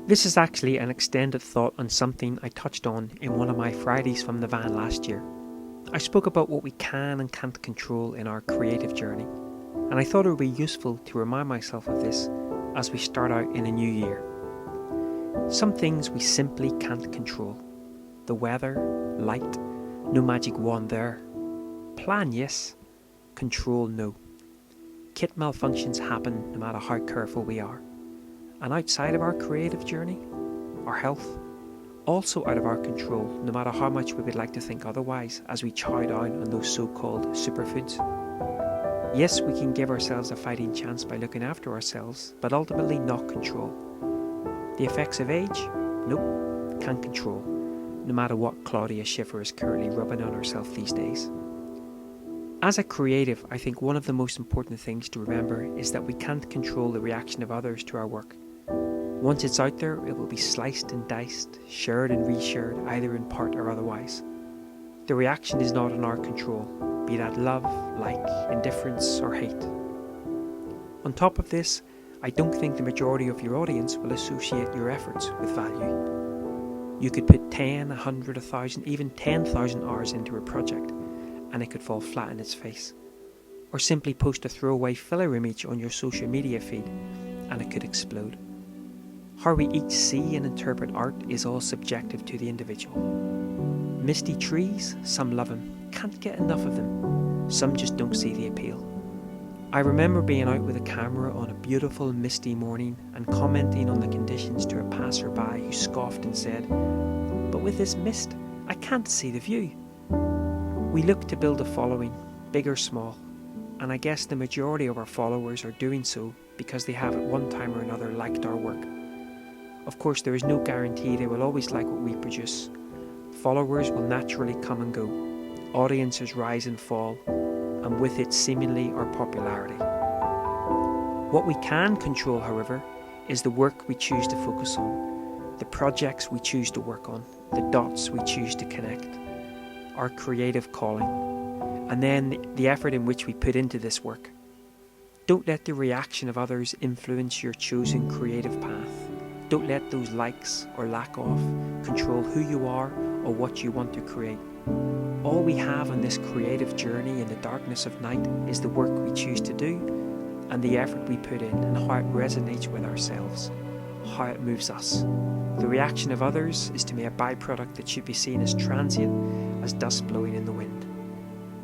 This is actually an extended thought on something I touched on in one of my Fridays from the van last year. I spoke about what we can and can't control in our creative journey, and I thought it would be useful to remind myself of this as we start out in a new year. Some things we simply can't control. The weather, light, no magic wand there. Plan, yes. Control, no. Kit malfunctions happen no matter how careful we are. And outside of our creative journey, our health, also out of our control no matter how much we would like to think otherwise as we chow down on those so-called superfoods. Yes, we can give ourselves a fighting chance by looking after ourselves, but ultimately not control. The effects of age? Nope, can't control, no matter what Claudia Schiffer is currently rubbing on herself these days. As a creative, I think one of the most important things to remember is that we can't control the reaction of others to our work. Once it's out there, it will be sliced and diced, shared and reshared, either in part or otherwise. The reaction is not in our control, be that love, like, indifference or hate. On top of this, I don't think the majority of your audience will associate your efforts with value. You could put 10, 100, 1,000, even 10,000 hours into a project, and it could fall flat in its face. Or simply post a throwaway filler image on your social media feed, and it could explode. How we each see and interpret art is all subjective to the individual. Misty trees, some love them, can't get enough of them. Some just don't see the appeal. I remember being out with a camera on a beautiful misty morning and commenting on the conditions to a passerby who scoffed and said, "But with this mist, I can't see the view." We look to build a following, big or small, and I guess the majority of our followers are doing so because they have at one time or another liked our work. Of course, there is no guarantee they will always like what we produce. Followers will naturally come and go, audiences rise and fall, and with it seemingly our popularity. What we can control, however, is the work we choose to focus on, the projects we choose to work on, the dots we choose to connect, our creative calling, and then the effort in which we put into this work. Don't let the reaction of others influence your chosen creative path. Don't let those likes or lack of control who you are or what you want to create. All we have on this creative journey in the darkness of night is the work we choose to do and the effort we put in and how it resonates with ourselves, how it moves us. The reaction of others is to me a byproduct that should be seen as transient as dust blowing in the wind.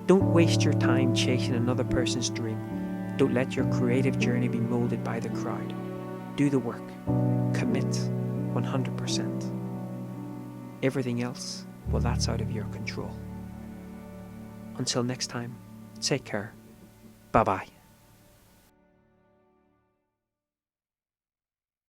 Don't waste your time chasing another person's dream. Don't let your creative journey be moulded by the crowd. Do the work. Commit 100%. Everything else, well, that's out of your control. Until next time, take care. Bye-bye.